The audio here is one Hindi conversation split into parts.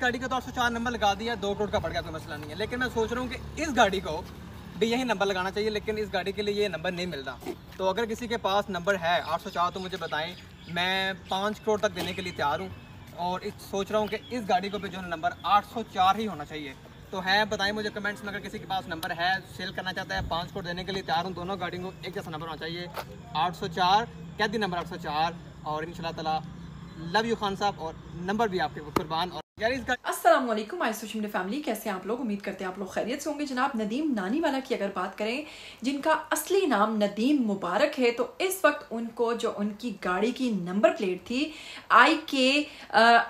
गाड़ी का तो 804 नंबर लगा दिया, 2 करोड़ का पड़ गया, कोई मसला नहीं है। लेकिन मैं सोच रहा हूँ कि इस गाड़ी को भी यही नंबर लगाना चाहिए, लेकिन इस गाड़ी के लिए ये नंबर नहीं मिलता। तो अगर किसी के पास नंबर है 804 तो मुझे बताएं, मैं 5 करोड़ तक देने के लिए तैयार हूँ। और सोच रहा हूँ कि इस गाड़ी को भी जो नंबर 804 ही होना चाहिए। तो है, बताएं मुझे कमेंट्स में, अगर किसी के पास नंबर है, सेल करना चाहता है, 5 करोड़ देने के लिए तैयार हूँ। दोनों गाड़ियों को एक जैसा नंबर होना चाहिए, 804, कैदी नंबर 804। और इंशाल्लाह ताला लव यू खान साहब, और नंबर भी आपके कुर्बान। और यार इस अस्सलाम वालेकुम माय सोशल मीडिया फैमिली, कैसे हैं आप लोग? उम्मीद करते हैं आप लोग खैरियत से होंगे। जनाब नदीम नानीवाला की अगर बात करें, जिनका असली नाम नदीम मुबारक है, तो इस वक्त उनको जो उनकी गाड़ी की नंबर प्लेट थी IK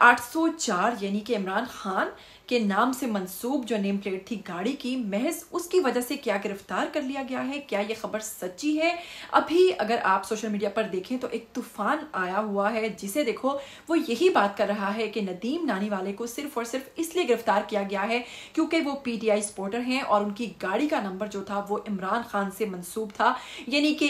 804 यानी कि इमरान खान के नाम से मंसूब जो नेम प्लेट थी गाड़ी की, महज उसकी वजह से क्या गिरफ्तार कर लिया गया है? क्या ये खबर सच्ची है? अभी अगर आप सोशल मीडिया पर देखें तो एक तूफान आया हुआ है, जिसे देखो वो यही बात कर रहा है कि नदीम नानीवाले को सिर्फ और सिर्फ इसलिए गिरफ्तार किया गया है क्योंकि वो PTI सपोर्टर हैं और उनकी गाड़ी का नंबर जो था वो इमरान खान से मंसूब था, यानी कि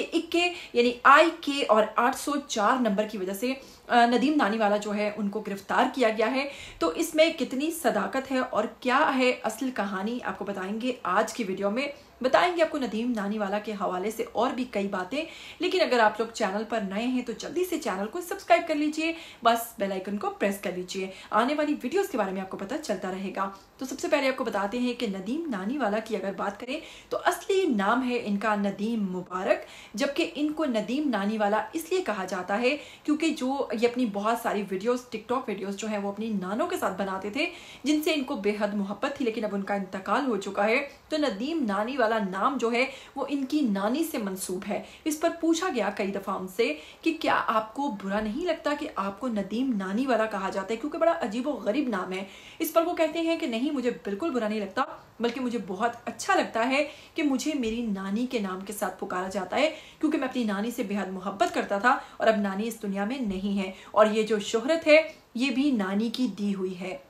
IK और 804 नंबर की वजह से नदीम नानीवाला जो है उनको गिरफ्तार किया गया है। तो इसमें कितनी सदाकत है और क्या है असल कहानी, आपको बताएंगे आज की वीडियो में। बताएंगे आपको नदीम नानीवाला के हवाले से और भी कई बातें। लेकिन अगर आप लोग चैनल पर नए हैं तो जल्दी से चैनल को सब्सक्राइब कर लीजिए, बस बेल आइकन को प्रेस कर लीजिए, आने वाली वीडियोस के बारे में आपको पता चलता रहेगा। तो सबसे पहले आपको बताते हैं कि नदीम नानीवाला की अगर बात करें तो असली नाम है इनका नदीम मुबारक, जबकि इनको नदीम नानीवाला इसलिए कहा जाता है क्योंकि जो ये अपनी बहुत सारी वीडियोस, टिकटॉक वीडियोस जो है वो अपनी नानों के साथ बनाते थे, जिनसे इनको बेहद मोहब्बत थी, लेकिन अब उनका इंतकाल हो चुका है। तो नदीम नानीवाला नाम जो है वो इनकी नानी से मंसूब है। इस पर पूछा गया कई दफा उनसे कि क्या आपको बुरा नहीं लगता कि आपको नदीम नानीवाला कहा जाता है, क्योंकि बड़ा अजीबो गरीब नाम है। इस पर वो कहते हैं कि नहीं, मुझे बिल्कुल बुरा नहीं लगता, बल्कि मुझे बहुत अच्छा लगता है कि मुझे मेरी नानी के नाम के साथ पुकारा जाता है, क्योंकि मैं अपनी नानी से बेहद मोहब्बत करता था और अब नानी इस दुनिया में नहीं है, और ये जो शोहरत है ये भी नानी की दी हुई है।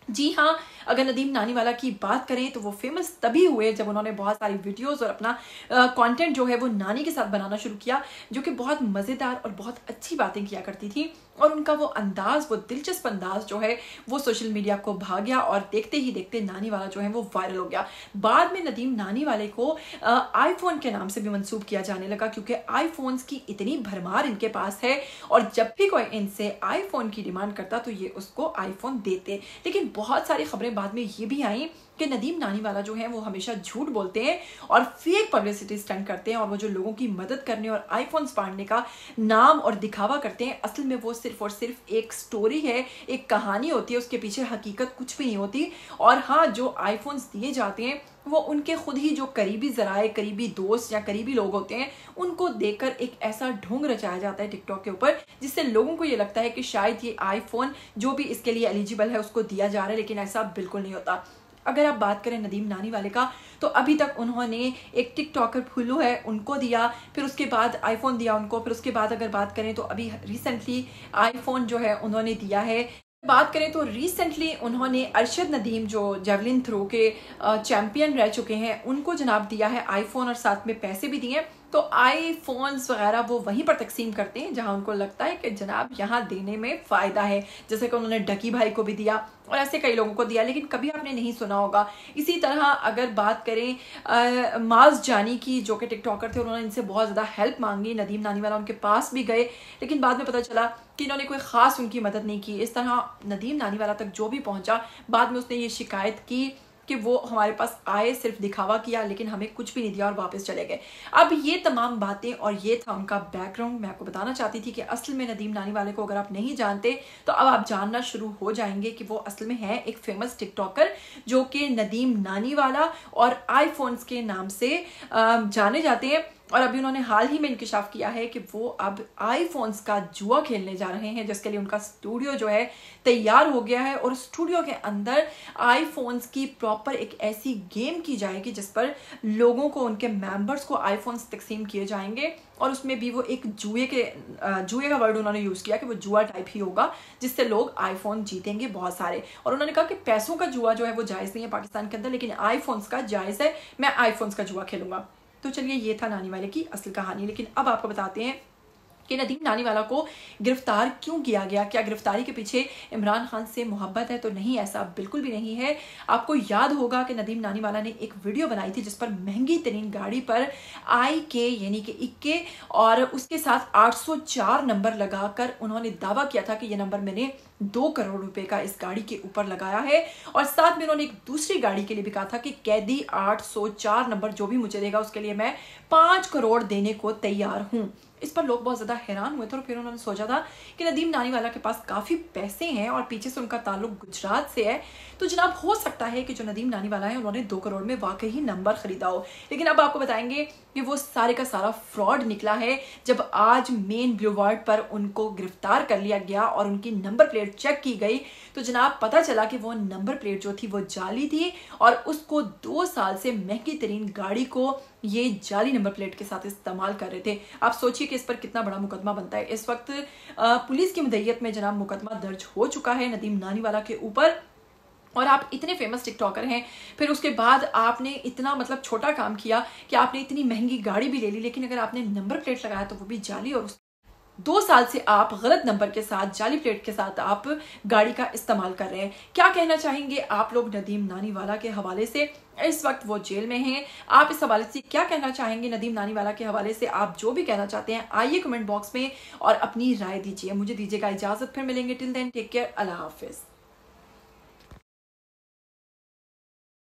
जी हाँ, अगर नदीम नानीवाला की बात करें तो वो फेमस तभी हुए जब उन्होंने बहुत सारी वीडियोस और अपना कंटेंट जो है वो नानी के साथ बनाना शुरू किया, जो कि बहुत मज़ेदार और बहुत अच्छी बातें किया करती थी। और उनका वो अंदाज, वो दिलचस्प अंदाज जो है वो सोशल मीडिया को भा गया और देखते ही देखते नानीवाला जो है वो वायरल हो गया। बाद में नदीम नानीवाले को आईफोन के नाम से भी मंसूब किया जाने लगा, क्योंकि आईफोन्स की इतनी भरमार इनके पास है और जब भी कोई इनसे आईफोन की डिमांड करता तो ये उसको आईफोन देते। लेकिन बहुत सारी खबरें बाद में ये भी आई कि नदीम नानीवाला जो है वो हमेशा झूठ बोलते हैं और फेक पब्लिसिटी स्टंट करते हैं, और वो जो लोगों की मदद करने और आईफोन्स बांटने का नाम और दिखावा करते हैं, असल में वो सिर्फ और सिर्फ एक स्टोरी है, एक कहानी होती है, उसके पीछे हकीकत कुछ भी नहीं होती। और हाँ, जो आईफोन्स दिए जाते हैं वो उनके खुद ही जो करीबी जराए, करीबी दोस्त या करीबी लोग होते हैं, उनको देखकर एक ऐसा ढोंग रचाया जाता है टिकटॉक के ऊपर, जिससे लोगों को ये लगता है कि शायद ये आईफोन जो भी इसके लिए एलिजिबल है उसको दिया जा रहा है, लेकिन ऐसा बिल्कुल नहीं होता। अगर आप बात करें नदीम नानीवाले का, तो अभी तक उन्होंने एक टिकटॉकर फुल्लू है उनको दिया, फिर उसके बाद आईफोन दिया उनको, फिर उसके बाद अगर बात करें तो अभी रिसेंटली आईफोन जो है उन्होंने दिया है। बात करें तो रिसेंटली उन्होंने अरशद नदीम जो जेवलिन थ्रो के चैंपियन रह चुके हैं, उनको जनाब दिया है आईफोन और साथ में पैसे भी दिए। तो आईफोन्स वगैरह वो वहीं पर तकसीम करते हैं जहां उनको लगता है कि जनाब यहाँ देने में फ़ायदा है, जैसे कि उन्होंने डकी भाई को भी दिया और ऐसे कई लोगों को दिया, लेकिन कभी आपने नहीं सुना होगा। इसी तरह अगर बात करें माज जानी की, जो कि टिकटॉकर थे, उन्होंने इनसे बहुत ज़्यादा हेल्प मांगी, नदीम नानीवाला उनके पास भी गए, लेकिन बाद में पता चला कि इन्होंने कोई ख़ास उनकी मदद नहीं की। इस तरह नदीम नानीवाला तक जो भी पहुँचा, बाद में उसने ये शिकायत की कि वो हमारे पास आए, सिर्फ दिखावा किया, लेकिन हमें कुछ भी नहीं दिया और वापस चले गए। अब ये तमाम बातें और ये था उनका बैकग्राउंड। मैं आपको बताना चाहती थी कि असल में नदीम नानीवाले को अगर आप नहीं जानते तो अब आप जानना शुरू हो जाएंगे कि वो असल में है एक फेमस टिकटॉकर, जो कि नदीम नानीवाला और आईफोन्स के नाम से जाने जाते हैं। और अभी उन्होंने हाल ही में इंकशाफ किया है कि वो अब आईफोन्स का जुआ खेलने जा रहे हैं, जिसके लिए उनका स्टूडियो जो है तैयार हो गया है, और स्टूडियो के अंदर आईफोन्स की प्रॉपर एक ऐसी गेम की जाएगी जिस पर लोगों को, उनके मेंबर्स को आईफोन्स तकसीम किए जाएंगे, और उसमें भी वो एक जुए का वर्ड उन्होंने यूज़ किया कि वो जुआ टाइप ही होगा, जिससे लोग आईफोन जीतेंगे बहुत सारे। और उन्होंने कहा कि पैसों का जुआ जो है वो जायज़ नहीं है पाकिस्तान के अंदर, लेकिन आईफोन्स का जायज़ है, मैं आईफोन्स का जुआ खेलूंगा। तो चलिए, ये था नानीवाले की असल कहानी। लेकिन अब आपको बताते हैं कि नदीम नानीवाला को गिरफ्तार क्यों किया गया। क्या गिरफ्तारी के पीछे इमरान खान से मोहब्बत है? तो नहीं, ऐसा बिल्कुल भी नहीं है। आपको याद होगा कि नदीम नानीवाला ने एक वीडियो बनाई थी जिस पर महंगी तरीन गाड़ी पर IK यानी कि इक्के और उसके साथ 804 नंबर लगाकर उन्होंने दावा किया था कि यह नंबर मैंने 2 करोड़ रुपए का इस गाड़ी के ऊपर लगाया है। और साथ में उन्होंने एक दूसरी गाड़ी के लिए भी कहा था कि कैदी 804 नंबर जो भी मुझे देगा उसके लिए मैं 5 करोड़ देने को तैयार हूं। इस पर लोग बहुत ज्यादा हैरान हुए थे और फिर उन्होंने सोचा था कि नदीम नानीवाला के पास काफी पैसे हैं और पीछे से उनका ताल्लुक गुजरात से है, तो जनाब हो सकता है कि जो नदीम नानीवाला है उन्होंने 2 करोड़ में वाकई ही नंबर खरीदा हो। लेकिन अब आपको बताएंगे कि वो सारे का सारा फ्रॉड निकला है। जब आज मेन बुलेवार्ड पर उनको गिरफ्तार कर लिया गया और उनकी नंबर प्लेट चेक की गई तो जनाब पता चला कि वो नंबर प्लेट जो थी वो जाली थी और उसको 2 साल से महंगी तरीन गाड़ी को ये जाली नंबर प्लेट के साथ इस्तेमाल कर रहे थे। आप सोचिए कि इस पर कितना बड़ा मुकदमा बनता है। इस वक्त पुलिस की मुद्दईयत में जनाब मुकदमा दर्ज हो चुका है नदीम नानीवाला के ऊपर। और आप इतने फेमस टिकटॉकर हैं, फिर उसके बाद आपने इतना मतलब छोटा काम किया कि आपने इतनी महंगी गाड़ी भी ले ली, लेकिन अगर आपने नंबर प्लेट लगाया तो वो भी जाली और 2 साल से आप गलत नंबर के साथ जाली प्लेट के साथ आप गाड़ी का इस्तेमाल कर रहे हैं। क्या कहना चाहेंगे आप लोग नदीम नानीवाला के हवाले से? इस वक्त वो जेल में हैं। आप इस हवाले से क्या कहना चाहेंगे नदीम नानीवाला के हवाले से? आप जो भी कहना चाहते हैं आइए कमेंट बॉक्स में और अपनी राय दीजिए। मुझे दीजिएगा इजाजत, फिर मिलेंगे। टिल देन टेक केयर, अल्लाह हाफिज।